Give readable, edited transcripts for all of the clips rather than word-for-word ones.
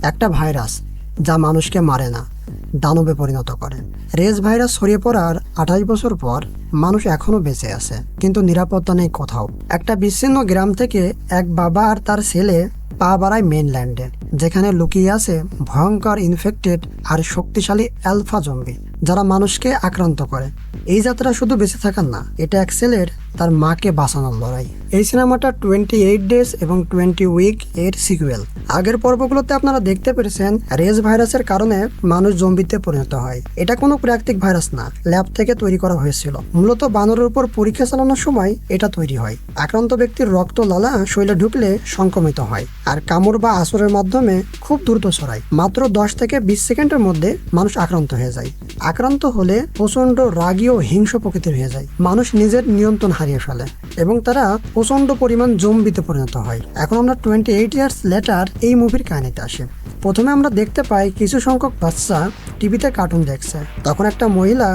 একটা ভাইরাস যা মানুষকে মারে না, দানবে পরিণত করে। রেজ ভাইরাস ছড়িয়ে পড়ার 28 বছর পর মানুষ এখনো বেঁচে আছে, কিন্তু নিরাপত্তা নেই কোথাও। একটা বিচ্ছিন্ন গ্রাম থেকে এক বাবা আর তার ছেলে পা বাড়ায় মেইনল্যান্ডে, যেখানে লুকিয়ে আছে ভয়ঙ্কর ইনফেক্টেড আর শক্তিশালী অ্যালফা জম্বি যারা মানুষকে আক্রান্ত করে। এই যাত্রা শুধু বেঁচে থাকার না, এটা এক ছেলের তার মাকে বাঁচানোর লড়াই। এই সিনেমাটা 28 ডেজ এবং 20 উইক এর সিকুয়েল। আগের পর্বগুলোতে আপনারা দেখতে পেরেছেন রেজ ভাইরাসের কারণে মানুষ জম্বিতে পরিণত হয়। এটা কোনো প্রাকৃতিক ভাইরাস না, ল্যাব থেকে তৈরি করা হয়েছিল। মূলত বানরের উপর পরীক্ষা চালানোর সময় এটা তৈরি হয়। আক্রান্ত ব্যক্তির রক্ত লালা শরীরে ঢুকলে সংক্রমিত হয় আর কামড় বা আঁচড়ের মাধ্যমে খুব দ্রুত ছড়ায়। মাত্র 10 থেকে 20 সেকেন্ডের মধ্যে মানুষ আক্রান্ত হয়ে যায়। আক্রান্ত হলে প্রচন্ড রাগী ও হিংস্র প্রকৃতির হয়ে যায়। মানুষ নিজের নিয়ন্ত্রণ হারিয়ে ফেলে এবং তারা প্রচন্ড পরিমাণ জম্বিতে পরিণত হয়। এখন আমরা 28 ইয়ার্স লেটার এই মুভির কাহিনীতে আসি। প্রথমে আমরা দেখতে পাই কিছু সংখ্যক বাচ্চা টিভিতে কার্টুন দেখছে। তখন একটা মহিলা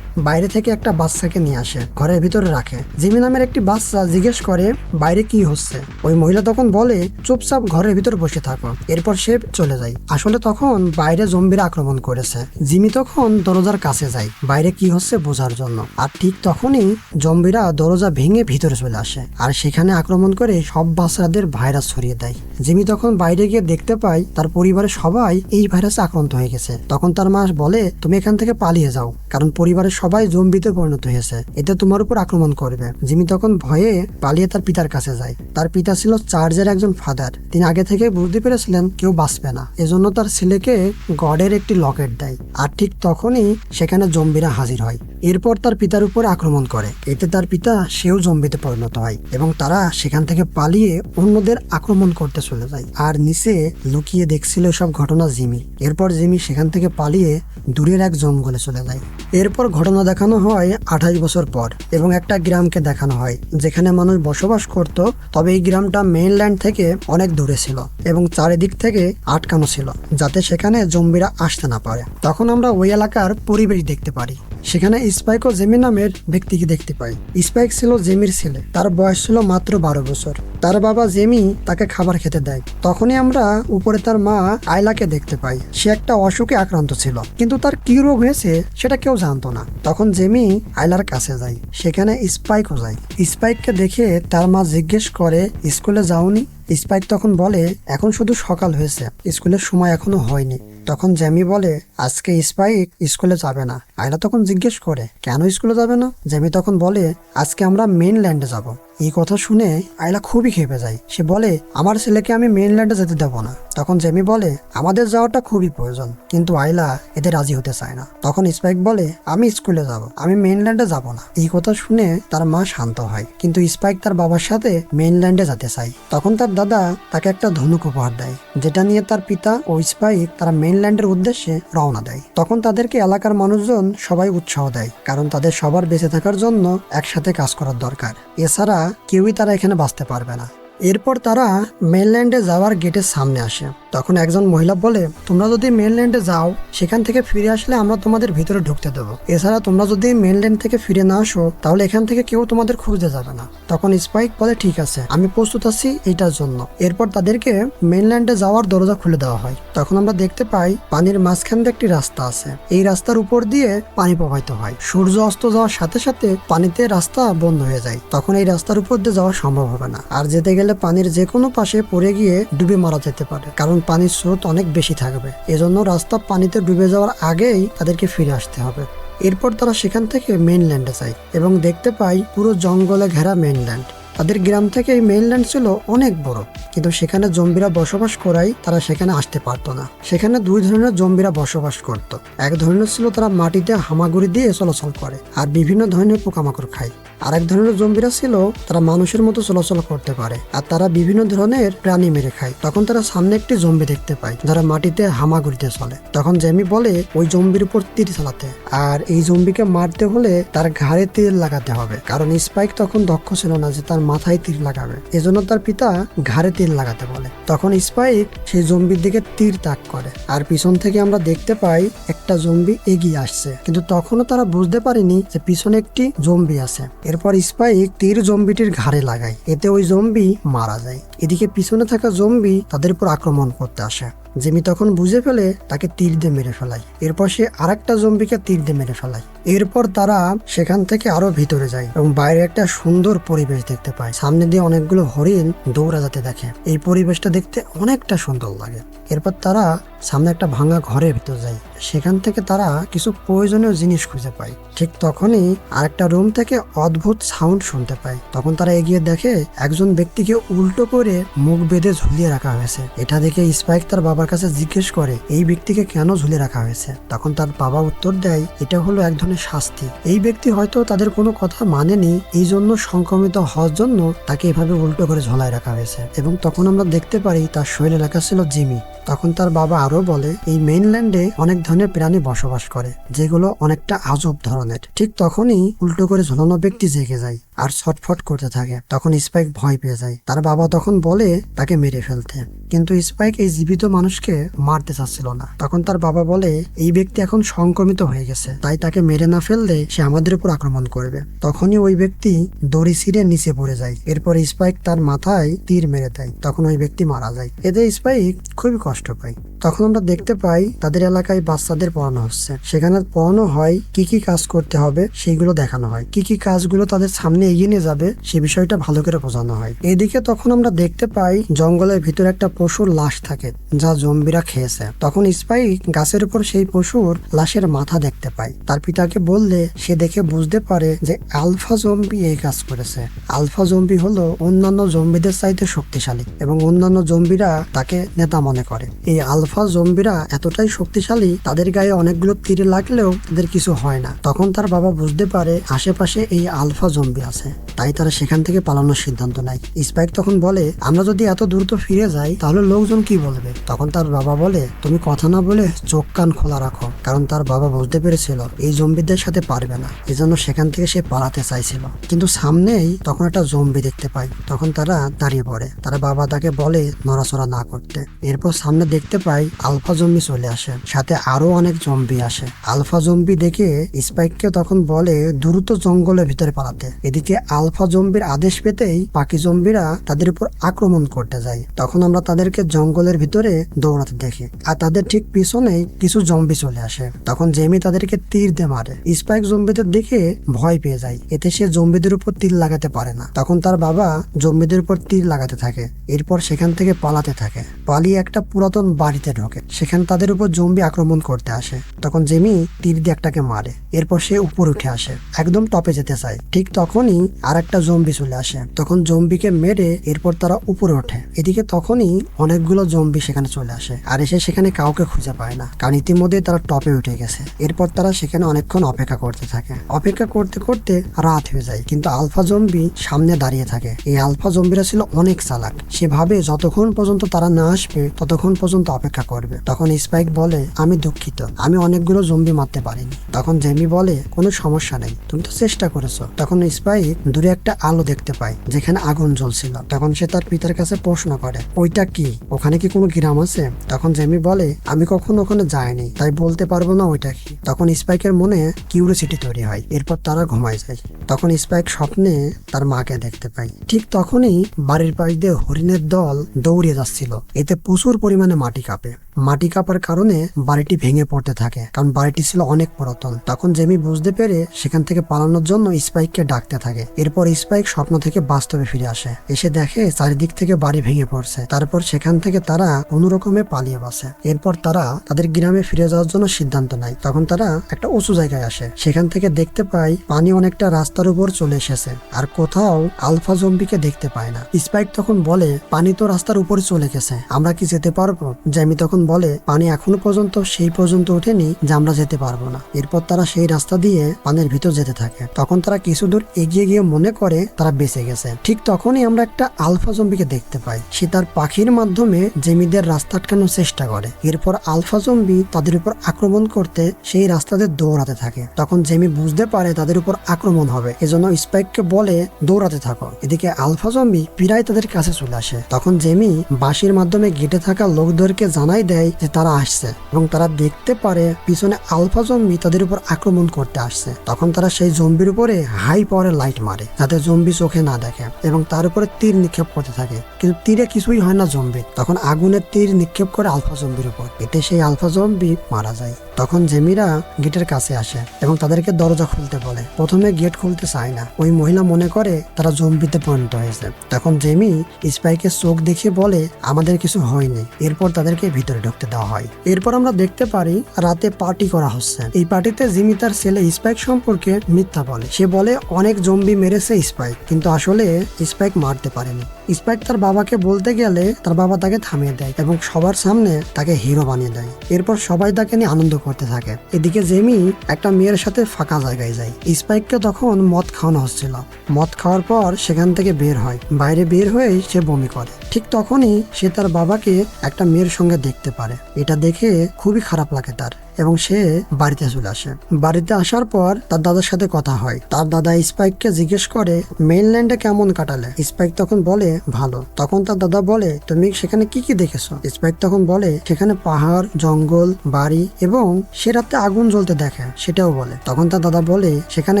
বাইরে থেকে একটা বাচ্চাকে নিয়ে আসে, ঘরের ভিতরে রাখে। জিমি নামের একটি বাচ্চা জিজ্ঞেস করে বাইরে কি হচ্ছে। ওই মহিলা তখন বলে চুপচাপ ঘরের ভিতরে বসে থাকো। এরপর সে চলে যায়। আসলে তখন বাইরে জম্বিরা আক্রমণ করেছে। জিমি তখন দরজার কাছে যায় বাইরে কি হচ্ছে বোঝার জন্য। আর ঠিক তখনই জম্বিরা দরজা ভেঙে ভিতরে চলে আসে আর সেখানে আক্রমণ করে সব বাচ্চাদের ভাইরাস ছড়িয়ে দেয়। জিমি তখন বাইরে গিয়ে দেখতে পায় তার পরিবারের সবাই এই ভাইরাসে আক্রান্ত হয়ে গেছে। তখন তার মা বলে তুমি এখান থেকে পালিয়ে যাও, কারণ পরিবারের সবাই জম্বিতে পরিণত হয়েছে, এতে তোমার উপর আক্রমণ করবে। জিমি তখন ভয়ে পালিয়ে তার পিতার কাছে যায়। তার পিতা ছিল চার্চের একজন ফাদার। তিনি আগে থেকে বুঝতে পেরেছিলেন কেউ বাঁচবে না, এজন্য তার ছেলেকে গডের একটি লকেট দেয়। আর ঠিক তখনই সেখানে জম্বিরা হাজির হয়। এরপর তার পিতার উপর আক্রমণ করে। এতে তার পিতা সেও জম্বিতে পরিণত হয় এবং তারা সেখান থেকে পালিয়ে অন্যদের আক্রমণ করতে চলে যায়। আর নিচে লুকিয়ে দেখছিল সব ঘটনা জিমি। এরপর জিমি সেখান থেকে পালিয়ে দূরের এক জঙ্গলে চলে যায়। এরপর ঘটনা দেখানো হয় 28 বছর পর এবং একটা গ্রামকে দেখানো হয় যেখানে মানুষ বসবাস করত। তবে এই গ্রামটা মেইনল্যান্ড থেকে অনেক দূরে ছিল এবং চারিদিক থেকে আটকানো ছিল যাতে সেখানে জম্বিরা আসতে না পারে। তখন আমরা ওই এলাকার পরিবেশ দেখতে পারি। সেখানে স্পাইক ও জেমি নামের ব্যক্তিকে দেখতে পাই। স্পাইক ছিল জেমির ছেলে, তার বয়স ছিল মাত্র 12 বছর। তার বাবা জেমি তাকে খাবার খেতে দেয়। তখনই আমরা উপরে তার মা আয়লাকে দেখতে পাই। সে একটা অসুখে আক্রান্ত ছিল, কিন্তু তার কি রোগ হয়েছে সেটা কেউ জানতো না। তখন জেমি আয়লার কাছে যায়, সেখানে স্পাইকও যায়। স্পাইককে দেখে তার মা জিজ্ঞেস করে স্কুলে যাওনি? স্পাইক তখন বলে এখন শুধু সকাল হয়েছে, স্কুলের সময় এখনো হয়নি। তখন জেমি বলে আজকে স্পাইক স্কুলে যাবে না। আয়লা তখন জিজ্ঞেস করে কেন স্কুলে যাবে না? জেমি তখন বলে আজকে আমরা মেইনল্যান্ডে যাব। এই কথা শুনে আয়লা খুবই খেপে যায়। সে বলে আমার ছেলেকে আমি মেইনল্যান্ডে যেতে দেবো না। তখন জেমি বলে আমাদের যাওয়াটা খুবই প্রয়োজন, কিন্তু আয়লা এতে রাজি হতে চায় না। তখন স্পাইক বলে আমি স্কুলে যাব, আমি মেইনল্যান্ডে যাব না। এই কথা শুনে তার মা শান্ত হয়, কিন্তু স্পাইক তার বাবার সাথে মেইনল্যান্ডে যেতে চায়। তখন তার দাদা তাকে একটা ধনুক উপহার দেয়, যেটা নিয়ে তার পিতা ও স্পাইক তারা মেইনল্যান্ডের উদ্দেশ্যে রওনা দেয়। তখন তাদেরকে এলাকার মানুষজন সবাই উৎসাহ দেয়, কারণ তাদের সবার বেঁচে থাকার জন্য একসাথে কাজ করার দরকার। এছাড়া কেউই তারা এখানে বাঁচতে পারবে না। এরপর তারা মেইনল্যান্ডে যাওয়ার গেটের সামনে আসে। তখন একজন মহিলা বলে তোমরা যদি মেইনল্যান্ডে যাও সেখান থেকে ফিরে আসলে আমরা তোমাদের ভিতরে ঢুকতে দেবো। এছাড়া তোমরা যদি মেইনল্যান্ড থেকে ফিরে না আসো তাহলে এখান থেকে কেউ তোমাদের খুঁজতে যাবে না। তখন স্পাইক বলে ঠিক আছে, আমি প্রস্তুত আছি এইটার জন্য। এরপর তাদেরকে মেইনল্যান্ডে যাওয়ার দরজা খুলে দেওয়া হয়। তখন আমরা দেখতে পাই পানির মাঝখান দিয়ে একটি রাস্তা আছে। এই রাস্তার উপর দিয়ে পানি প্রবাহিত হয়। সূর্য অস্ত যাওয়ার সাথে সাথে পানিতে রাস্তা বন্ধ হয়ে যায়। তখন এই রাস্তার উপর দিয়ে যাওয়া সম্ভব হবে না, আর যেতে গেলে পানির যে কোনো পাশে পড়ে গিয়ে ডুবে মারা যেতে পারে, কারণ পানির স্রোত অনেক বেশি থাকবে। এজন্য রাস্তা পানিতে ডুবে যাওয়ার আগেই তাদেরকে ফিরে আসতে হবে। এরপর তারা সেখান থেকে মেইনল্যান্ডে যায় এবং দেখতে পাই পুরো জঙ্গলে ঘেরা মেইনল্যান্ড। তাদের গ্রাম থেকে এই মেইনল্যান্ড ছিল অনেক বড়, কিন্তু সেখানে জম্বিরা বসবাস করায় তারা সেখানে আসতে পারতো না। সেখানে দুই ধরনের জম্বিরা বসবাস করত। এক ধরনের ছিল তারা মাটিতে হামাগুড়ি দিয়ে চলাচল করে আর বিভিন্ন ধরনের পোকামাকড় খায়। আরেক ধরনের জম্বিরা ছিল তারা মানুষের মতো চলাচল করতে পারে আর তারা বিভিন্ন ধরনের প্রাণী মেরে খায়। তখন তারা সামনে একটি জম্বি দেখতে পায় যারা মাটিতে হামাগুড়িতে চলে। তখন জেমি বলে ওই জম্বির উপর তীর চালাতে, আর এই জম্বিকে মারতে হলে তার ঘাড়ে তীর লাগাতে হবে, কারণ স্পাইক তখন দক্ষ ছিল না যে তার মাথায় তীর লাগাবে। এজন্য তার পিতা ঘাড়ে তীর লাগাতে বলে। তখন স্পাইক সেই জম্বির দিকে তীর তাক করে আর পিছন থেকে আমরা দেখতে পাই একটা জম্বি এগিয়ে আসছে, কিন্তু তখনও তারা বুঝতে পারেনি যে পিছনে একটি জম্বি আছে। এরপর স্পাইক তীর জম্বিটির ঘাড়ে লাগায়, এতে ওই জম্বি মারা যায়। এদিকে পিছনে থাকা জম্বি তাদের উপর আক্রমণ করতে আসে। জেমি তখন বুঝে ফেলে তাকে তীর দিয়ে মেরে ফেলায়। এরপর সে আরেকটা জম্বিকে তীর দিয়ে মেরে ফেলায়। এরপর তারা সেখান থেকে আরো ভিতরে যায় এবং বাইরে একটা সুন্দর পরিবেশ দেখতে পায়। সামনে দিয়ে অনেকগুলো হরিণ দৌড়াতে দেখে। এই পরিবেশটা দেখতে অনেকটা সুন্দর লাগে। এরপর তারা সামনে একটা ভাঙা ঘরের ভিতর যায়। সেখান থেকে তারা কিছু প্রয়োজনীয় জিনিস খুঁজে পায়। ঠিক তখনই আরেকটা রুম থেকে অদ্ভুত সাউন্ড শুনতে পায়। তখন তারা এগিয়ে দেখে একজন ব্যক্তিকে উল্টো করে মুখ বেঁধে ঝুলিয়ে রাখা হয়েছে। এটা দেখে স্পাইক তার বাবার কাছে জিজ্ঞেস করে এই ব্যক্তিকে কেন ঝুলিয়ে রাখা হয়েছে। তখন তার বাবা উত্তর দেয় এটা হলো এক ধরনের শাস্তি। এই ব্যক্তি হয়তো তাদের কোনো কথা মানেনি, এই জন্য সংক্রমিত হওয়ার জন্য তাকে এভাবে উল্টো করে ঝোলায় রাখা হয়েছে। এবং তখন আমরা দেখতে পারি তার শরীরে লেখা ছিল জিমি। তখন তার বাবা আরো বলে এই মেইনল্যান্ডে অনেক ধরনের প্রাণী বসবাস করে যেগুলো অনেকটা আজব ধরনের। ঠিক তখনই উল্টো করে ঝোলানো ব্যক্তি জেগে যায় আর ছটফট করতে থাকে। তখন স্পাইক ভয় পেয়ে যায়। তার বাবা তখন বলে তাকে মেরে ফেলতে, কিন্তু স্পাইক এই জীবিত মানুষকে মারতে চাচ্ছিল না। তখন তার বাবা বলে এই ব্যক্তি এখন সংক্রমিত হয়ে গেছে, তাই তাকে মেরে না ফেললে সে আমাদের উপর আক্রমণ করবে। তখনই ওই ব্যক্তি দড়ি ছিঁড়ে নিচে পড়ে যায়। এরপর স্পাইক তার মাথায় তীর মেরে দেয়। তখন ওই ব্যক্তি মারা যায়। এতে স্পাইক খুবই কষ্ট পায়। তখন আমরা দেখতে পাই তাদের এলাকায় বাচ্চাদের পড়ানো হচ্ছে। সেখানে পড়ানো হয় কি কি কাজ করতে হবে সেইগুলো দেখানো হয়। কি কি কাজগুলো তাদের সামনে এগিয়ে নিয়ে যাবে সে বিষয়টা ভালো করে বোঝানো হয়। এদিকে তখন আমরা দেখতে পাই জঙ্গলের ভিতরে একটা পশুর লাশ থাকে যা জম্বিরা খেয়েছে। তখন স্পাইক গাছের উপর সেই পশুর লাশের মাথা দেখতে পায়। তার পিতাকে বললে সে দেখে বুঝতে পারে যে আলফা জম্বি এই কাজ করেছে। আলফা জম্বি হলো অন্যান্য জম্বিদের চাইতে শক্তিশালী এবং অন্যান্য জম্বিরা তাকে নেতা মনে করে। এই আলফা জম্বিরা এতটাই শক্তিশালী তাদের গায়ে অনেকগুলো তীর লাগলেও তাদের কিছু হয় না। তখন তার বাবা বুঝতে পারে আশেপাশে এই আলফা জম্বি আছে, তাই তারা সেখান থেকে পালানোর সিদ্ধান্ত নেয়। স্পাইক তখন বলে আমরা যদি এত দ্রুত ফিরে যাই তাহলে লোকজন কি বলবে। তখন তার বাবা বলে তুমি কথা না বলে চোখ কান খোলা রাখো, কারণ তার বাবা বুঝতে পেরেছিল এই জম্বিদের সাথে পারবে না, এজন্য সেখান থেকে সে পালাতে চাইছিল। কিন্তু সামনেই তখন একটা জম্বি দেখতে পায়। তখন তারা দাঁড়িয়ে পড়ে। তার বাবা তাকে বলে নড়াচড়া না করতে। এরপর সামনে দেখতে পাই আলফা জম্বি চলে আসে, সাথে আরো অনেক জম্বি আসে। আলফা জম্বি দেখে স্পাইককে তখন বলে দ্রুত জঙ্গলের ভিতরে পালাতে। এদিকে আলফা জম্বির আদেশ পেতেই বাকি জম্বিরা তাদের উপর আক্রমণ করতে যায়। তখন আমরা তাদেরকে জঙ্গলের ভিতরে দৌড়াতে দেখি আর তাদের ঠিক পিছনেই কিছু জম্বি চলে আসে। তখন জেমি তাদেরকে তীর দিয়ে মারে। স্পাইক জম্বিদের দেখে ভয় পেয়ে যায়। এতে সে জম্বিদের উপর তীর লাগাতে পারে না। তখন তার বাবা জম্বিদের উপর তীর লাগাতে থাকে। এরপর সেখান থেকে পালাতে থাকে। পালিয়ে একটা পুরাতন বাড়িতে ঢোকে। সেখানে তাদের উপর জম্বি আক্রমণ করতে আসে। তখন জেমি তীর দিয়ে একটাকে মারে। এরপর সে উপর উঠে আসে, একদম টপে যেতে চায়। ঠিক তখনই আর একটা জম্বি চলে আসে। তখন জম্বিকে মেরে এরপর তারা উপরে ওঠে। এদিকে তখনই অনেকগুলো জম্বি সেখানে চলে আসে আর এসে সেখানে কাউকে খুঁজে পায় না, কারণ ইতিমধ্যে তারা টপে উঠে গেছে। এরপর তারা সেখানে অনেকক্ষণ অপেক্ষা করতে থাকে। অপেক্ষা করতে করতে রাত হয়ে যায়, কিন্তু আলফা জম্বি সামনে দাঁড়িয়ে থাকে। এই আলফা জম্বিরা ছিল অনেক চালাক। সে ভাবে যতক্ষণ পর্যন্ত তারা না আসবে ততক্ষণ পর্যন্ত অপেক্ষা করবে। তখন স্পাইক বলে আমি দুঃখিত, আমি অনেকগুলো জম্বি মারতে পারিনি। তখন জেমি বলে কোনো সমস্যা নেই, তুমি তো চেষ্টা করেছো। তখন স্পাইক দূরে একটা আলো দেখতে পায় যেখানে আগুন জ্বলছিল। তখন সে তার পিতার কাছে প্রশ্ন করে ওইটা কি, ওখানে কি কোনো গ্রাম আছে। তখন জেমি বলে আমি কখনো ওখানে যাইনি, তাই বলতে পারবো না ওইটা কি। তখন স্পাইকের মনে কিউরিওসিটি তৈরি হয়। এরপর তারা ঘুমায় যায়। তখন স্পাইক স্বপ্নে তার মাকে দেখতে পায়। ঠিক তখনই বাড়ির পাশ দিয়ে হরিণের দল দৌড়িয়ে যাচ্ছিল। এতে প্রচুর পরিমাণে মাটি কাঁপে। মাটি কাঁপার কারণে বাড়িটি ভেঙে পড়তে থাকে, কারণ বাড়িটি ছিল অনেক পুরাতন। তখন জেমি বুঝতে পেরে সেখান থেকে পালানোর জন্য স্পাইককে ডাকতে থাকে। এরপর স্পাইক স্বপ্ন থেকে বাস্তবে ফিরে আসে। এসে দেখে চারিদিক থেকে বাড়ি ভেঙে পড়ছে। তারপর সেখান থেকে তারা কোনো রকমে পালিয়ে বাসে। এরপর তারা তাদের গ্রামে ফিরে যাওয়ার জন্য সিদ্ধান্ত নেয়। তখন তারা একটা উঁচু জায়গায় আসে। সেখান থেকে দেখতে পায় পানি অনেকটা রাস্তার উপর চলে এসেছে আর কোথাও আলফা জম্বিকে দেখতে পায় না। স্পাইক তখন বলে পানি তো রাস্তার উপরে চলে গেছে, আমরা কি যেতে পারবো। জেমি তখন বলে পানি এখনো পর্যন্ত সেই পর্যন্ত ওঠেনি যে আমরা যেতে পারবো না। এরপর তারা সেই রাস্তা দিয়ে পানির ভিতর যেতে থাকে। তখন তারা কিছু দূর এগিয়ে গিয়ে মনে করে তারা বেঁচে গেছে। ঠিক তখনই আমরা একটা আলফা জম্বিকে দেখতে পাই। সে তার পাখির মাধ্যমে জেমিদের রাস্তা আটকানোর চেষ্টা করে। এরপর আলফা জম্বি তাদের উপর আক্রমণ করতে সেই রাস্তাতে দৌড়াতে থাকে। তখন জেমি বুঝতে পারে তাদের উপর আক্রমণ হবে, এজন্য স্পাইককে বলে দৌড়াতে থাকো। এদিকে আলফা জম্বি প্রায় তাদের কাছে চলে আসে। তখন জেমি বাঁশির মাধ্যমে গেটে থাকা লোকদেরকে জানাই দেয় দেয় যে তারা আসছে এবং তারা দেখতে পারে পিছনে আলফা জম্বি তাদের উপর আক্রমণ করতে আসছে। তখন তারা সেই জম্বির উপরে হাই পাওয়ারের লাইট মারে যাতে জম্বি চোখে না দেখে এবং তার উপরে তীর নিক্ষেপ করতে থাকে, কিন্তু তীরে কিছুই হয় না জম্বি। তখন আগুনের তীর নিক্ষেপ করে আলফা জম্বির উপর, এতে সেই আলফা জম্বি মারা যায়। তখন জেমিরা গেটের কাছে আসে এবং তাদেরকে দরজা খুলতে বলে। প্রথমে গেট খুলতে চায় না, ওই মহিলা মনে করে তারা জম্বিতে পরিণত হয়েছে। তখন জেমি স্পাইকের চোখ দেখিয়ে বলে আমাদের কিছু হয়নি। এরপর তাদেরকে ভিতরে ঢুকতে দেওয়া হয়। এরপর আমরা দেখতে পারি রাতে পার্টি করা হচ্ছে। এই পার্টিতে জিমি তার ছেলে স্পাইক সম্পর্কে মিথ্যা বলে। সে বলে অনেক জম্বি মেরেছে স্পাইক, কিন্তু আসলে স্পাইক মারতে পারেনি। স্পাইক তার বাবাকে বলতে গেলে তার বাবা তাকে থামিয়ে দেয় এবং সবার সামনে তাকে হিরো বানিয়ে দেয়। এরপর সবাই তাকে নিয়ে আনন্দ করতে থাকে। এদিকে জেমি একটা মেয়ের সাথে ফাঁকা জায়গায় যায়। স্পাইককে তখন মদ খাওয়ানো হচ্ছিল। মদ খাওয়ার পর সেখান থেকে বের হয়। বাইরে বের হয়েই সে বমি করে। ঠিক তখনই সে তার বাবাকে একটা মেয়ের সঙ্গে দেখতে পারে। এটা দেখে খুবই খারাপ লাগে তার এবং সে বাড়িতে চলে আসে। বাড়িতে আসার পর তার দাদার সাথে কথা হয়। তার দাদা স্পাইককে জিজ্ঞেস করে মেইনল্যান্ডে কেমন কাটালে? স্পাইক তখন বলে ভালো। তখন তার দাদা বলে তুমি সেখানে কি কি দেখেছো? স্পাইক তখন বলে সেখানে পাহাড়, জঙ্গল, বাড়ি এবং সে রাতে আগুন জ্বলতে দেখে, সেটাও বলে। তখন তার দাদা বলে সেখানে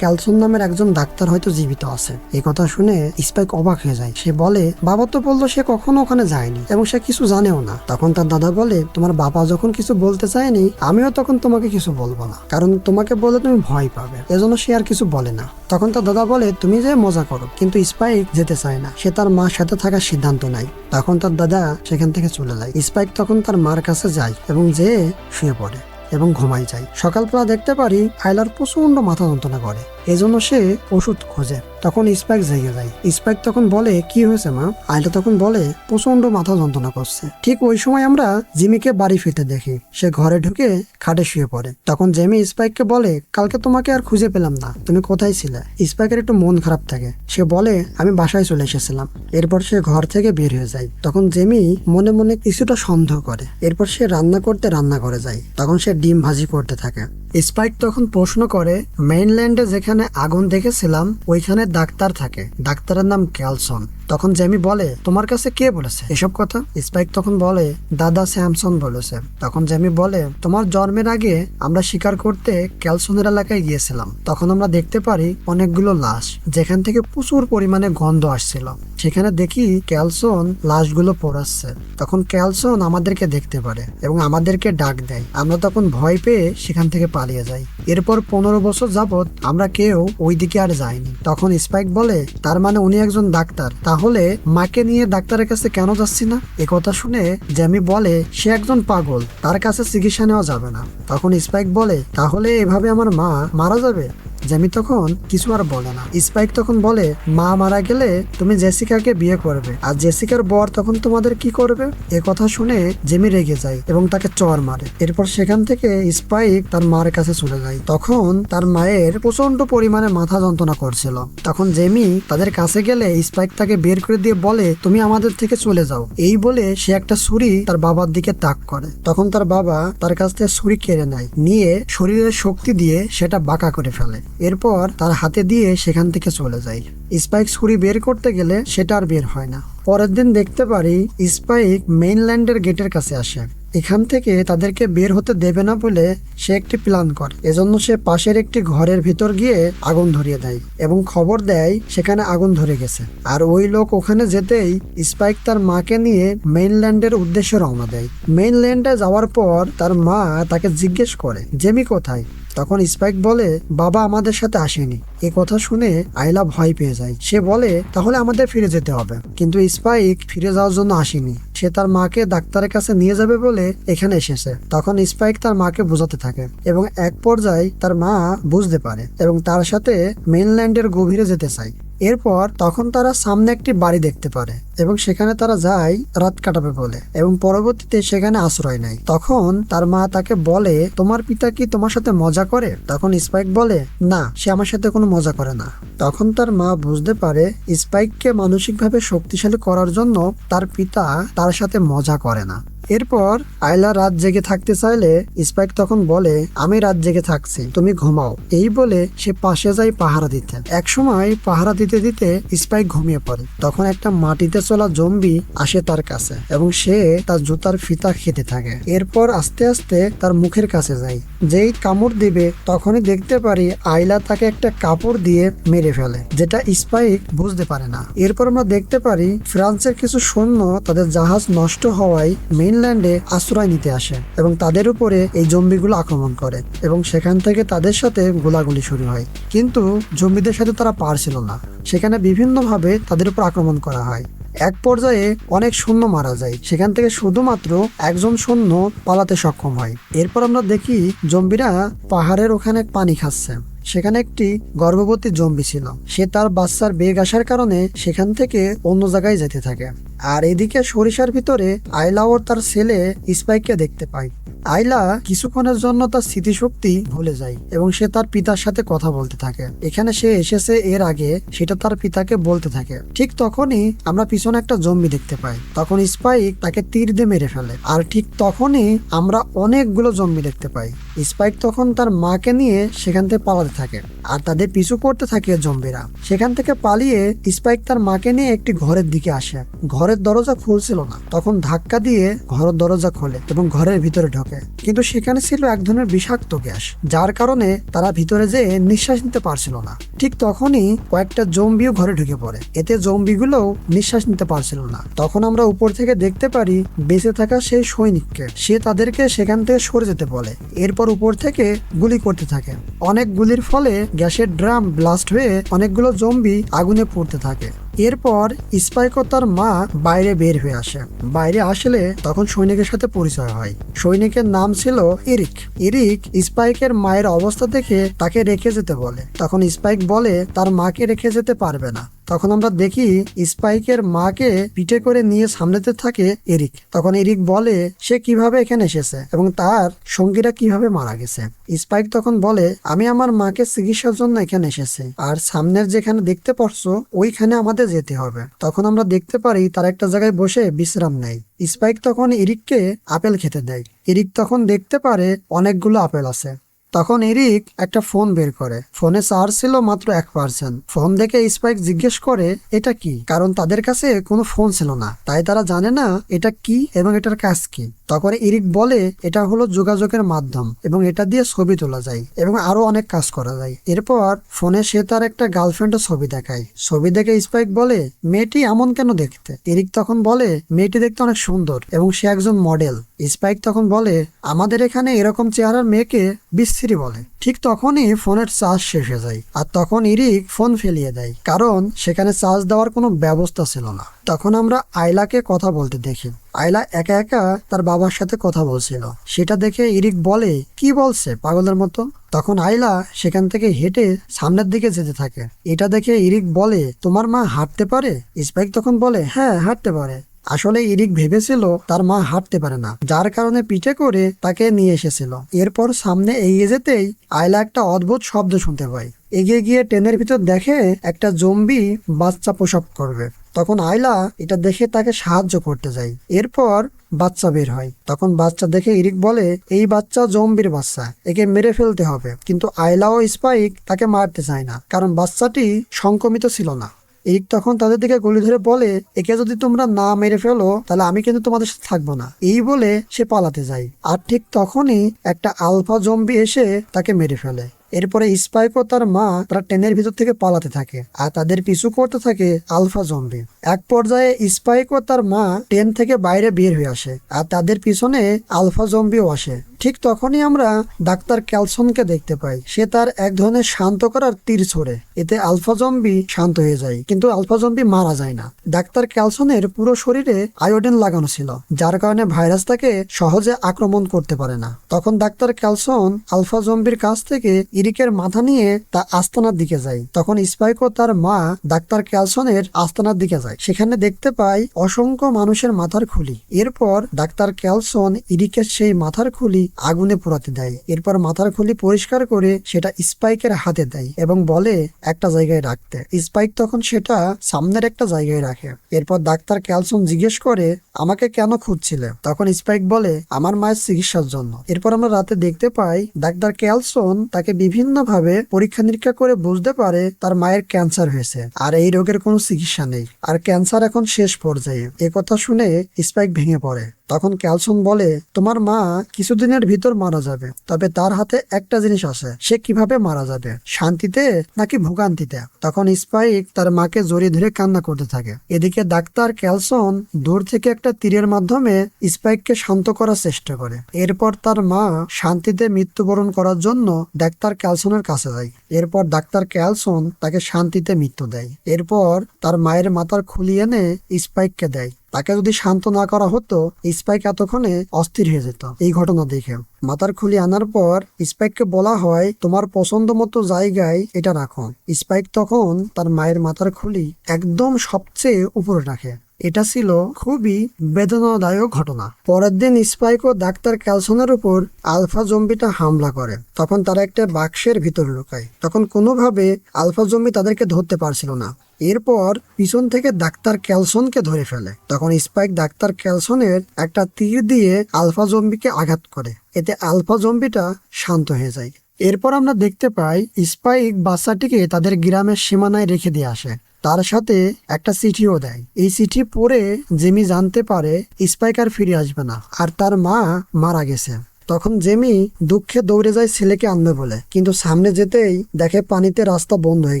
ক্যালসন নামের একজন ডাক্তার হয়তো জীবিত আছে। এই কথা শুনে স্পাইক অবাক হয়ে যায়। সে বলে বাবা তো বললো সে কখনো ওখানে যায়নি এবং সে কিছু জানেও না। তখন তার দাদা বলে তোমার বাবা যখন কিছু বলতে চায়নি আমিও তখন তোমাকে কিছু বলবো না, কারণ তোমাকে বলে তুমি ভয় পাবে, এজন্য সে আর কিছু বলে না। তখন তার দাদা বলে তুমি যে মজা করো, কিন্তু স্পাইক যেতে চায় না। সে তার মার সাথে থাকার সিদ্ধান্ত নেয়। তখন তার দাদা সেখান থেকে চলে যায়। স্পাইক তখন তার মার কাছে যায় এবং যেয়ে শুয়ে পড়ে এবং ঘুমাই যায়। সকালবেলা দেখতে পারি আইলার প্রচন্ড মাথা যন্ত্রণা করে, এজন্য সে ওষুধ খোঁজে। তখন স্পাইক জেগে যায়। স্পাইক তখন বলে কি হয়েছে মা? আইলা তখন বলে প্রচন্ড মাথা যন্ত্রণা করছে। ঠিক ওই সময় আমরা জিমিকে বাড়ি ফিরতে দেখি। সে ঘরে ঢুকে খাটে শুয়ে পড়ে। তখন জেমি স্পাইককে বলে কালকে তোমাকে আর খুঁজে পেলাম না, তুমি কোথায় ছিলে? স্পাইকের একটু মন খারাপ থাকে। সে বলে আমি বাসায় চলে এসেছিলাম। এরপর সে ঘর থেকে বের হয়ে যায়। তখন জেমি মনে মনে কিছুটা সন্দেহ করে। এরপর সে রান্না করতে রান্নাঘরে যায়। তখন সে ডিম ভাজি করতে থাকে। স্পাইক তখন প্রশ্ন করে মেইনল্যান্ডে যেখানে আগুন দেখেছিলাম ওইখানে ডাক্তার থাকে, ডাক্তারের নাম ক্যালসন। তখন জেমি বলে তোমার কাছে কে বলেছে এসব কথা? স্পাইক তখন বলে দাদা স্যামসন বলেছে। তখন জেমি বলে তোমার জন্মের আগে আমরা শিকার করতে ক্যালসনের এলাকায় গিয়েছিলাম। তখন আমরা দেখতে পারি অনেকগুলো লাশ, যেখান থেকে প্রচুর পরিমাণে গন্ধ আসছিল। সেখানে দেখি ক্যালসন লাশগুলো পোড়াচ্ছে। তখন ক্যালসন আমাদেরকে দেখতে পারে এবং আমাদেরকে ডাক দেয়। আমরা তখন ভয় পেয়ে সেখান থেকে পালিয়ে যাই। এরপর 15 বছর যাবত আমরা কেউ ওই দিকে আর যাইনি। তখন স্পাইক বলে তার মানে উনি একজন ডাক্তার, তাহলে মাকে নিয়ে ডাক্তারের কাছে কেন যাচ্ছি না? এ কথা শুনে জেমি বলে সে একজন পাগল, তার কাছে চিকিৎসা নেওয়া যাবে না। তখন স্পাইক বলে তাহলে এভাবে আমার মা মারা যাবে? জেমি তখন কিছু আর বলে না। স্পাইক তখন বলে মা মারা গেলে তুমি জেসিকাকে বিয়ে করবে, আর জেসিকার বর তখন তোমাদের কি করবে? এ কথা শুনে জেমি রেগে যায় এবং তাকে চর মারে। এরপর সেখান থেকে স্পাইক তার মার কাছে চলে যায়। তখন তার মায়ের প্রচন্ড পরিমাণে মাথা যন্ত্রণা করছিল। তখন জেমি তাদের কাছে গেলে স্পাইক তাকে বের করে দিয়ে বলে তুমি আমাদের থেকে চলে যাও। এই বলে সে একটা ছুরি তার বাবার দিকে তাক করে। তখন তার বাবা তার কাছ থেকে ছুরি কেড়ে নেয়, নিয়ে শরীরের শক্তি দিয়ে সেটা বাঁকা করে ফেলে। এরপর তার হাতে দিয়ে সেখান থেকে চলে যায়। স্পাইক ছুরি বের করতে গেলে সেটা আর বের হয় না। পরের দিন দেখতে পারি স্পাইক মেইনল্যান্ডের গেটের কাছে আসে। এখান থেকে তাদেরকে বের হতে দেবে না বলে সে একটি প্ল্যান করে। এজন্য সে পাশের একটি ঘরের ভিতর গিয়ে আগুন ধরিয়ে দেয় এবং খবর দেয় সেখানে আগুন ধরে গেছে। আর ওই লোক ওখানে যেতেই স্পাইক তার মাকে নিয়ে মেইনল্যান্ডের উদ্দেশ্যে রওনা দেয়। মেইনল্যান্ডে যাওয়ার পর তার মা তাকে জিজ্ঞেস করে জেমি কোথায়? তখন স্পাইক বলে বাবা আমাদের সাথে আসেনি। এ কথা শুনে আইলা ভয় পেয়ে যায়। সে বলে তাহলে আমাদের ফিরে যেতে হবে, কিন্তু স্পাইক ফিরে যাওয়ার জন্য আসেনি। সে তার মাকে ডাক্তারের কাছে নিয়ে যাবে বলে এখানে এসেছে। তখন স্পাইক তার মাকে বোঝাতে থাকে এবং এক পর্যায়ে তার মা বুঝতে পারে এবং তার সাথে মেইনল্যান্ডের গভীরে যেতে চায়। এরপর তখন তারা সামনে একটি বাড়ি দেখতে পারে এবং সেখানে তারা যায় রাত কাটাবে বলে এবং পরবর্তীতে সেখানে আশ্রয় নেয়। তখন তার মা তাকে বলে তোমার পিতা কি তোমার সাথে মজা করে? তখন স্পাইক বলে না, সে আমার সাথে কোনো মজা করে না। তখন তার মা বুঝতে পারে স্পাইককে মানসিকভাবে শক্তিশালী করার জন্য তার পিতা তার সাথে মজা করে না। এরপর আয়লা রাত জেগে থাকতে চাইলে স্পাইক তখন বলে, আমি রাত জেগে থাকছি, তুমি ঘুমাও। এই বলে সে পাশে যায় পাহারা দিতে। একসময় পাহারা দিতে দিতে স্পাইক ঘুমিয়ে পড়ে। তখন একটা মাটিতে চলা জম্বি আসে তার কাছে এবং সে তার জুতার ফিতা খেতে থাকে। এরপর আস্তে আস্তে তার মুখের কাছে যায়। যেই কামড় দিবে তখনই দেখতে পারি আয়লা তাকে একটা কাপড় দিয়ে মেরে ফেলে, যেটা স্পাইক বুঝতে পারে না। এরপর আমরা দেখতে পারি ফ্রান্সের কিছু সৈন্য তাদের জাহাজ নষ্ট হওয়ায় মেইনল্যান্ডে আশ্রয় নিতে আসে এবং তাদের উপরে এই জম্বিগুলো আক্রমণ করে এবং সেখান থেকে তাদের সাথে গোলাগুলি শুরু হয়। কিন্তু জম্বিদের সাথে তারা পারছিল না, সেখানে বিভিন্নভাবে তাদের উপর আক্রমণ করা হয়। এক পর্যায়ে অনেক সৈন্য মারা যায়, সেখান থেকে শুধুমাত্র একজন সৈন্য পালাতে সক্ষম হয়। এরপর আমরা দেখি জম্বিরা পাহাড়ের ওখানে পানি খাচ্ছে। সেখানে একটি গর্ভবতী জম্বি ছিল। সে তার বাচ্চার বেগ আসার কারণে সেখান থেকে অন্য জায়গায় যেতে থাকে। আর এদিকে সরিষার ভিতরে আয়লা ও তার ছেলে স্পাইককে দেখতে পায়। আয়লা কিছুক্ষণের জন্য তার স্মৃতিশক্তি ভুলে যায় এবং সে তার পিতার সাথে কথা বলতে থাকে। এখানে সে এসেছে এর আগে সেটা তার পিতাকে বলতে থাকে। ঠিক তখনই আমরা পিছনে একটা জম্বি দেখতে পাই। তখন স্পাইক তাকে তীর দিয়ে মেরে ফেলে। আর ঠিক তখনই আমরা অনেকগুলো জম্বি দেখতে পাই। স্পাইক তখন তার মাকে নিয়ে সেখান থেকে পালাতে থাকে আর তাদের পিছু করতে থাকে জম্বিরা। সেখান থেকে পালিয়ে স্পাইক তার মাকে নিয়ে একটি ঘরের দিকে আসে। ঘরের দরজা খুলছিল না, তখন ধাক্কা দিয়ে ঘরের দরজা খোলে এবং ঘরের ভিতরে ঢোকে। কিন্তু সেখানে ছিল এক ধরনের বিষাক্ত গ্যাস, যার কারণে তারা ভিতরে যেয়ে নিঃশ্বাস নিতে পারছিল না। ঠিক তখনই কয়েকটা জম্বিও ঘরে ঢুকে পড়ে। এতে জম্বিগুলোও নিঃশ্বাস নিতে পারছিল না। তখন আমরা উপর থেকে দেখতে পারি বেঁচে থাকা সেই সৈনিককে। সে তাদেরকে সেখান থেকে সরে যেতে বলে। এরপর উপর থেকে গুলি করতে থাকে। অনেক গুলির ফলে গ্যাসের ড্রাম ব্লাস্ট হয়ে অনেকগুলো জম্বি আগুনে পড়তে থাকে। এরপর স্পাইক ও তার মা বাইরে বের হয়ে আসে। বাইরে আসলে তখন সৈনিকের সাথে পরিচয় হয়। সৈনিকের নাম ছিল এরিক। এরিক স্পাইকের মায়ের অবস্থা দেখে তাকে রেখে যেতে বলে। তখন স্পাইক বলে তার মাকে রেখে যেতে পারবে না। তখন আমরা দেখি স্পাইকের মাকে পিঠে করে নিয়ে সামনেতে থাকে এরিক। তখন এরিক বলে সে কিভাবে এখানে এসেছে এবং তার সঙ্গীরা কিভাবে মারা গেছে। স্পাইক তখন বলে আমি আমার মাকে চিকিৎসার জন্য এখানে এসেছি, আর সামনের যেখানে দেখতে পারছো ওইখানে আমাদের যেতে হবে। তখন আমরা দেখতে পারি তার একটা জায়গায় বসে বিশ্রাম নেয়। স্পাইক তখন এরিককে আপেল খেতে দেয়। এরিক তখন দেখতে পারে অনেকগুলো আপেল আছে। তখন এরিক একটা ফোন বের করে। ফোনে চার্জ ছিল মাত্র 1%। ফোন দেখে স্পাইক জিজ্ঞেস করে এটা কি, কারণ তাদের কাছে কোনো ফোন ছিল না, তাই তারা জানে না এটা কি এবং এটার কাজ কি। তখন এরিক বলে এটা হলো যোগাযোগের মাধ্যম এবং এটা দিয়ে ছবি তোলা যায় এবং আরো অনেক কাজ করা যায়। এরপর ফোনে সে তার একটা গার্লফ্রেন্ডের ছবি দেখায়। ছবি দেখে স্পাইক বলে মেয়েটি এমন কেন দেখতে। এরিক তখন বলে মেয়েটি দেখতে অনেক সুন্দর এবং সে একজন মডেল। স্পাইক তখন বলে আমাদের এখানে এরকম চেহারার মেয়েকে বিশ্রী বলে। ঠিক তখনই ফোনের চার্জ শেষ হয়ে যায় আর তখন এরিক ফোন ফেলিয়ে দেয়, কারণ সেখানে চার্জ দেওয়ার কোনো ব্যবস্থা ছিল না। তখন আমরা আয়লাকে কথা বলতে দেখি। আয়লা একা একা তার বাবার সাথে কথা বলছিল। সেটা দেখে এরিক বলে কি বলছে পাগলের মতো। তখন আয়লা সেখান থেকে হেঁটে সামনের দিকে যেতে থাকে। এটা দেখে এরিক বলে তোমার মা হাঁটতে পারে। স্পাইক তখন বলে হ্যাঁ হাঁটতে পারে। আসলে এরিক ভেবেছিল তার মা হাঁটতে পারে না, যার কারণে পিঠে করে তাকে নিয়ে এসেছিল। এরপর সামনে এগিয়ে যেতেই আয়লা একটা অদ্ভুত শব্দ শুনতে পায়। এগিয়ে গিয়ে ট্রেনের ভিতর দেখে একটা জম্বি বাচ্চা প্রসব করবে। তখন আয়লা এটা দেখে তাকে সাহায্য করতে যায়। এরপর বাচ্চা বের হয়। তখন বাচ্চা দেখে এরিক বলে এই বাচ্চা জম্বির বাচ্চা, একে মেরে ফেলতে হবে। কিন্তু আয়লা ও স্পাইক তাকে মারতে চায় না, কারণ বাচ্চাটি সংক্রমিত ছিল না। এরিক তখন তাদের দিকে গুলি ধরে বলে একে যদি তোমরা না মেরে ফেলো তাহলে আমি কিন্তু তোমাদের সাথে থাকবো না। এই বলে সে পালাতে যায়। আর ঠিক তখনই একটা আলফা জম্বি এসে তাকে মেরে ফেলে। এরপরে স্পাইক ও তার মা তারা ট্রেনের ভিতর থেকে পালাতে থাকে আর তাদের পিছু করতে থাকে আলফা জম্বি। এক পর্যায়ে স্পাইক ও তার মা ট্রেন থেকে বাইরে বের হয়ে আসে আর তাদের পিছনে আলফা জম্বিও আসে। ঠিক তখনই আমরা ডাক্তার ক্যালসনকে দেখতে পাই। সে তার এক ধরনের শান্ত করার তীর ছোড়ে। এতে আলফা জম্বি শান্ত হয়ে যায়, কিন্তু আলফা জম্বি মারা যায় না। ডাক্তার ক্যালসনের পুরো শরীরে আয়োডিন লাগানো ছিল, যার কারণে ভাইরাস তাকে সহজে আক্রমণ করতে পারে না। তখন ডাক্তার ক্যালসন আলফা জম্বির কাছ থেকে ইরিকের মাথা নিয়ে তা আস্তানার দিকে যায়। তখন স্পাইক ও তার মা ডাক্তার ক্যালসনের আস্তানার দিকে যায়। সেখানে দেখতে পায় অসংখ্য মানুষের মাথার খুলি। এরপর ডাক্তার ক্যালসন ইরিকের সেই মাথার খুলি আগুনে পোড়াতে দেয়। এরপর মাথার খুলি পরিষ্কার করে সেটা স্পাইকের হাতে দেয় এবং বলে একটা জায়গায় রাখতে। স্পাইক তখন সেটা সামনের একটা জায়গায় রাখে। এরপর ডাক্তার ক্যালসন জিজ্ঞেস করে, আমাকে কেন খুঁজছিলে? তখন স্পাইক বলে, আমার মায়ের চিকিৎসার জন্য। এরপর আমরা রাতে দেখতে পাই ডাক্তার ক্যালসন তাকে বিভিন্ন ভাবে পরীক্ষা নিরীক্ষা করে বুঝতে পারে তার মায়ের ক্যান্সার হয়েছে আর এই রোগের কোনো চিকিৎসা নেই আর ক্যান্সার এখন শেষ পর্যায়ে। এ কথা শুনে স্পাইক ভেঙে পড়ে। তখন ক্যালসন বলে, তোমার মা কিছুদিনের ভিতর মারা যাবে, তবে তার হাতে একটা জিনিস আছে, সে কিভাবে মারা যাবে, শান্তিতে নাকি ভোগান্তিতে? তখন স্পাইক তার মাকে জড়িয়ে ধরে কান্না করতে থাকে। এদিকে ডাক্তার ক্যালসন দূর থেকে একটা তীরের মাধ্যমে স্পাইককে শান্ত করার চেষ্টা করে। এরপর তার মা শান্তিতে মৃত্যুবরণ করার জন্য ডাক্তার ক্যালসনের কাছে যায়। এরপর ডাক্তার ক্যালসন তাকে শান্তিতে মৃত্যু দেয়। এরপর তার মায়ের মাথার খুলি এনে স্পাইককে দেয়। তাকে যদি শান্ত না করা হতো, স্পাইক এতক্ষণে অস্থির হয়ে যেত। এই ঘটনা দেখে মাথার খুলি আনার পর স্পাইককে বলা হয়, তোমার পছন্দ মতো জায়গায় এটা রাখো। স্পাইক তখন তার মায়ের মাথার খুলি একদম সবচেয়ে উপরে রাখে। এটা ছিল খুবই বেদনাদায়ক ঘটনা। পরের দিন স্পাইক ও ডাক্তার ক্যালসনের উপর আলফা জম্বিটা হামলা করে। তখন তারা একটা বাক্সের ভিতর লুকায়। তখন কোনোভাবে আলফা জম্বি তাদেরকে ধরতে পারছিল না। এরপর পিছন থেকে ডাক্তার ক্যালসনকে ধরে ফেলে। তখন স্পাইক ডাক্তার ক্যালসনের একটা তীর দিয়ে আলফা জম্বিকে আঘাত করে। এতে আলফা জম্বিটা শান্ত হয়ে যায়। এরপর আমরা দেখতে পাই স্পাইক বাচ্চাটিকে তাদের গ্রামের সীমানায় রেখে দিয়ে আসে। তার সাথে একটা চিঠিও দেয়। এই চিঠি পড়ে জেমি জানতে পারে স্পাইক আর ফিরে আসবে না আর তার মা মারা গেছে। তখন জেমি দুঃখে দৌড়ে যায় ছেলেকে আনবে বলে, কিন্তু সামনে যেতেই দেখে পানিতে রাস্তা বন্ধ হয়ে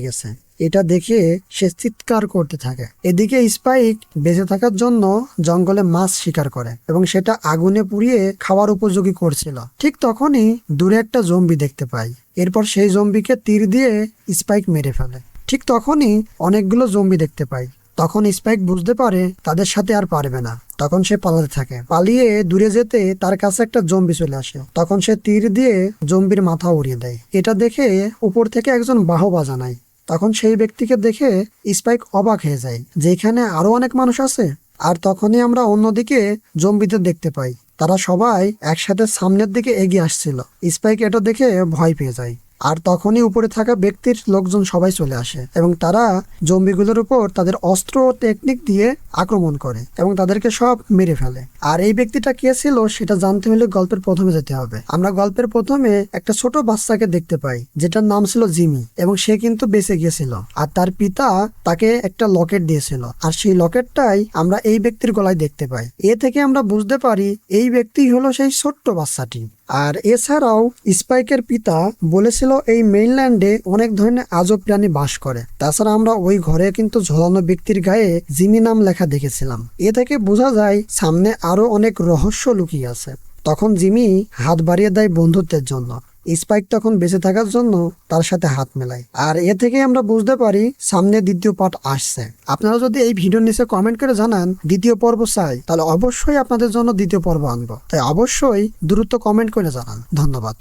গেছে। এটা দেখে সে চিৎকার করতে থাকে। এদিকে স্পাইক বেঁচে থাকার জন্য জঙ্গলে মাছ শিকার করে এবং সেটা আগুনে পুড়িয়ে খাওয়ার উপযোগী করছিল। ঠিক তখনই দূরে একটা জম্বি দেখতে পাই। এরপর সেই জম্বিকে তীর দিয়ে স্পাইক মেরে ফেলে। ঠিক তখনই অনেকগুলো জম্বি দেখতে পাই। তখন স্পাইক বুঝতে পারে তাদের সাথে আর পারবে না। তখন সে পালাতে থাকে। পালিয়ে দূরে যেতে তার কাছে একটা জম্বি চলে আসে। তখন সে তীর দিয়ে জম্বির মাথা উড়িয়ে দেয়। এটা দেখে উপর থেকে একজন বাহবা জানায়। তখন সেই ব্যক্তিকে দেখে স্পাইক অবাক হয়ে যায়, যেখানে আরো অনেক মানুষ আছে। আর তখনই আমরা অন্যদিকে জম্বিদের দেখতে পাই। তারা সবাই একসাথে সামনের দিকে এগিয়ে আসছিল। স্পাইক এটা দেখে ভয় পেয়ে যায়। আর তখনই উপরে থাকা ব্যক্তির লোকজন সবাই চলে আসে এবং তারা জম্বিগুলোর উপর তাদের অস্ত্র ও টেকনিক দিয়ে আক্রমণ করে এবং তাদেরকে সব মেরে ফেলে। আর এই ব্যক্তিটা কে ছিল সেটা জানতে হলে গল্পের প্রথমে যেতে হবে। আমরা গল্পের প্রথমে একটা ছোট বাচ্চাকে দেখতে পাই যেটার নাম ছিল জিমি এবং সে কিন্তু বেঁচে গিয়েছিল। আর তার পিতা তাকে একটা লকেট দিয়েছিল আর সেই লকেটটাই আমরা এই ব্যক্তির গলায় দেখতে পাই। এ থেকে আমরা বুঝতে পারি এই ব্যক্তি হলো সেই ছোট্ট বাচ্চাটি। আর এছাড়াও স্পাইকের পিতা বলেছিল এই মেইনল্যান্ডে অনেক ধরনের আজব প্রাণী বাস করে। তাছাড়া আমরা ওই ঘরে কিন্তু ঝোলানো ব্যক্তির গায়ে জিমি নাম লেখা দেখেছিলাম। এ থেকে বোঝা যায় সামনে আরো অনেক রহস্য লুকিয়ে আছে। তখন জিমি হাত বাড়িয়ে দেয় বন্ধুত্বের জন্য। স্পাইক তখন বেঁচে থাকার জন্য তার সাথে হাত মেলায়। আর এ থেকে আমরা বুঝতে পারি সামনে দ্বিতীয় পার্ট আসছে। আপনারা যদি এই ভিডিওর নিচে কমেন্ট করে জানান দ্বিতীয় পর্ব চাই, তাহলে অবশ্যই আপনাদের জন্য দ্বিতীয় পর্ব আনবো। তাই অবশ্যই দ্রুত কমেন্ট করে জানান। ধন্যবাদ।